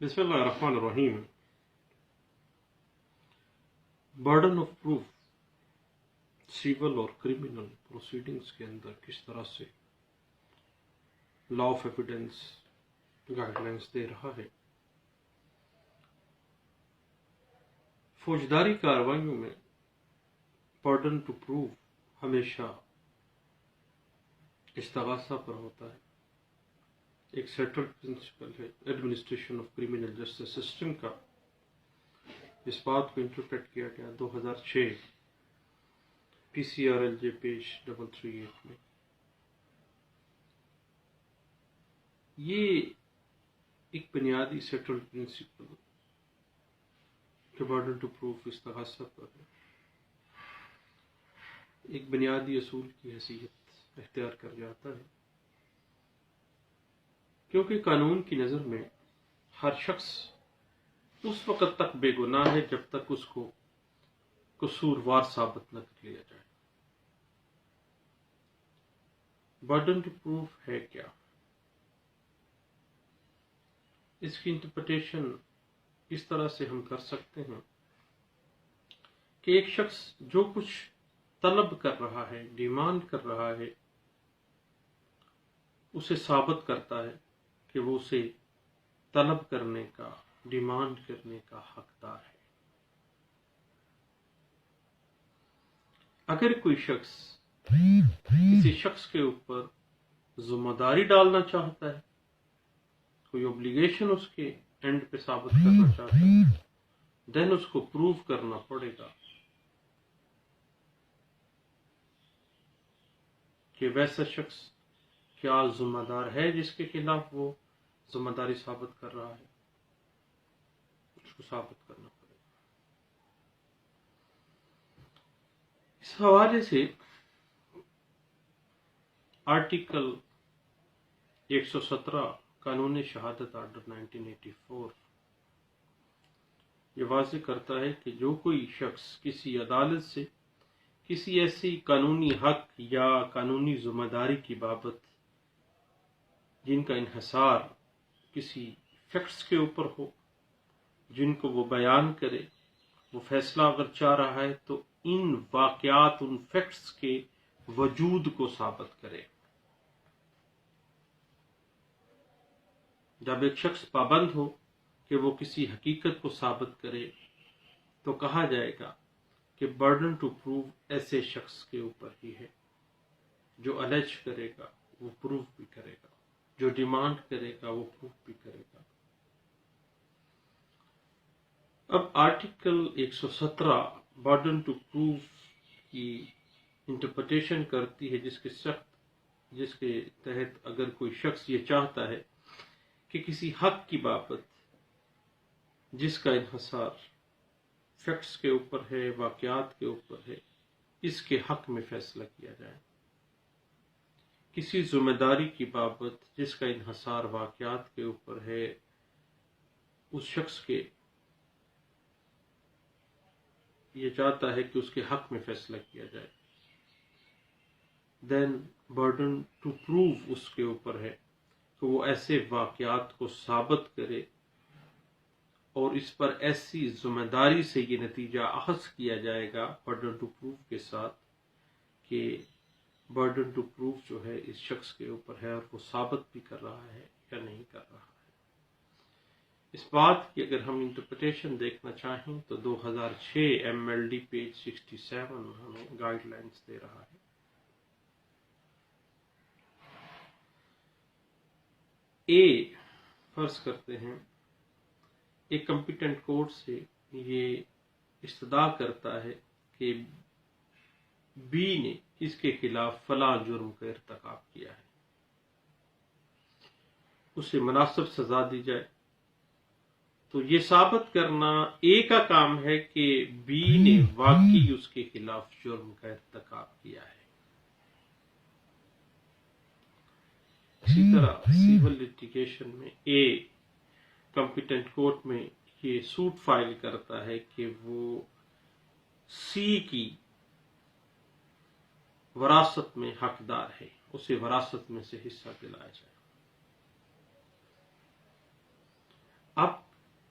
بسم اللہ الرحمن الرحیم۔ برڈن آف پروف سیول اور کریمنل پروسیڈنگز کے اندر کس طرح سے law of evidence guidelines دے رہا ہے۔ فوجداری کارروائیوں میں برڈن ٹو پروف ہمیشہ استغاثہ پر ہوتا ہے۔ ایک سیٹلڈ پرنسپل ہے administration of criminal justice system کا۔ اس بات کو انٹرپریٹ کیا گیا 2006 PCRLJ پیج 338 میں۔ یہ ایک بنیادی سیٹلڈ پرنسپل کہ برڈن ٹو پروف استغاثہ پر ہے، ایک بنیادی اصول کی حیثیت اختیار کر جاتا ہے، کیونکہ قانون کی نظر میں ہر شخص اس وقت تک بے گناہ ہے جب تک اس کو قصوروار ثابت نہ کر لیا جائے۔ برڈن ٹو پروف ہے کیا؟ اس کی انٹرپریٹیشن اس طرح سے ہم کر سکتے ہیں کہ ایک شخص جو کچھ طلب کر رہا ہے، ڈیمانڈ کر رہا ہے، اسے ثابت کرتا ہے کہ وہ اسے طلب کرنے کا، ڈیمانڈ کرنے کا حقدار ہے۔ اگر کوئی شخص کسی شخص کے اوپر ذمہ داری ڈالنا چاہتا ہے، کوئی اوبلیگیشن اس کے اینڈ پہ ثابت کرنا چاہتا ہے، دین اس کو پروو کرنا پڑے گا کہ ویسا شخص کیا ذمہ دار ہے جس کے خلاف وہ ذمہ داری ثابت کر رہا ہے، اس کو ثابت کرنا پڑے گا۔ اس حوالے سے آرٹیکل 117 قانون شہادت آرڈر 1984 یہ واضح کرتا ہے کہ جو کوئی شخص کسی عدالت سے کسی ایسی قانونی حق یا قانونی ذمہ داری کی بابت جن کا انحصار کسی فیکٹس کے اوپر ہو، جن کو وہ بیان کرے، وہ فیصلہ اگر چاہ رہا ہے تو ان واقعات، ان فیکٹس کے وجود کو ثابت کرے۔ جب ایک شخص پابند ہو کہ وہ کسی حقیقت کو ثابت کرے تو کہا جائے گا کہ برڈن ٹو پروو ایسے شخص کے اوپر ہی ہے۔ جو الیج کرے گا وہ پروو بھی کرے گا، جو ڈیمانڈ کرے گا وہ پروو بھی کرے گا۔ اب آرٹیکل 117 برڈن ٹو پروف کی انٹرپریٹیشن کرتی ہے جس کے تحت اگر کوئی شخص یہ چاہتا ہے کہ کسی حق کی بابت جس کا انحصار فیکٹس کے اوپر ہے، واقعات کے اوپر ہے، اس کے حق میں فیصلہ کیا جائے، کسی ذمہ داری کی بابت جس کا انحصار واقعات کے اوپر ہے، اس شخص کے یہ چاہتا ہے کہ اس کے حق میں فیصلہ کیا جائے، دین برڈن ٹو پروو اس کے اوپر ہے کہ وہ ایسے واقعات کو ثابت کرے اور اس پر ایسی ذمہ داری سے یہ نتیجہ اخذ کیا جائے گا برڈن ٹو پروو کے ساتھ کہ برڈن ٹو پروف جو ہے اس شخص کے اوپر ہے اور وہ ثابت بھی کر رہا ہے یا نہیں کر رہا ہے۔ اس بات کی اگر ہم انٹرپریٹیشن دیکھنا چاہیں تو 2006 MLD پیج 67 ہمیں گائیڈ لائنس دے رہا ہے۔ فرض کرتے ہیں ایک کمپیٹنٹ کورٹ سے یہ استدعا کرتا ہے کہ بی نے اس کے خلاف فلاں جرم کا ارتکاب کیا ہے، اسے مناسب سزا دی جائے، تو یہ ثابت کرنا اے کا کام ہے کہ بی نے واقعی اس کے خلاف جرم کا ارتکاب کیا ہے۔ اسی طرح سیول لیٹیگیشن میں اے کمپیٹنٹ کورٹ میں یہ سوٹ فائل کرتا ہے کہ وہ سی کی وراثت میں حقدار ہے، اسے وراثت میں سے حصہ دلایا جائے۔ اب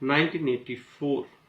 1984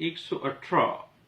118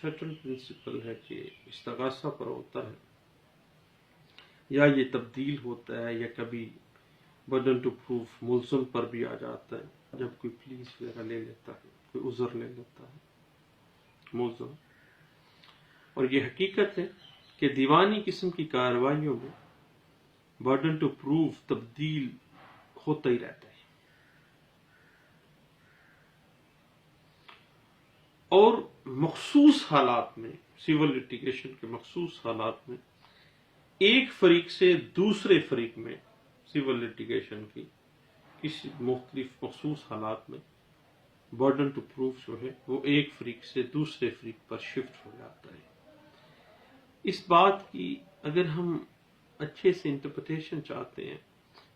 سیٹل پرنسپل ہے کہ استغاثہ پر ہوتا ہے یا یہ تبدیل ہوتا ہے یا کبھی برڈن ٹو پروف ملزم پر بھی آ جاتا ہے جب کوئی پلیز وغیرہ لے لیتا ہے، کوئی عذر لے لیتا ہے ملزم. اور یہ حقیقت ہے کہ دیوانی قسم کی کارروائیوں میں برڈن ٹو پروف تبدیل ہوتا ہی رہتا ہے. اور مخصوص حالات میں، سول لٹیگیشن کے مخصوص حالات میں ایک فریق سے دوسرے فریق میں سول لٹیگیشن کی کسی مختلف مخصوص حالات میں برڈن ٹو پروف جو ہے وہ ایک فریق سے دوسرے فریق پر شفٹ ہو جاتا ہے. اس بات کی اگر ہم اچھے سے انٹرپریٹیشن چاہتے ہیں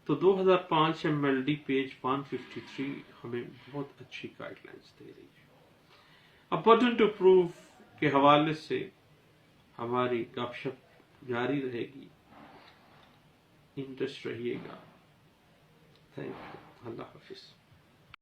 تو 2005 MLD پیج 153 ہمیں بہت اچھی گائیڈ لائنز دے رہی ہے. اب برڈن ٹو پروف کے حوالے سے ہماری گپ شپ جاری رہے گی. انٹرسٹ رہیے گا. Thank you. اللہ حافظ.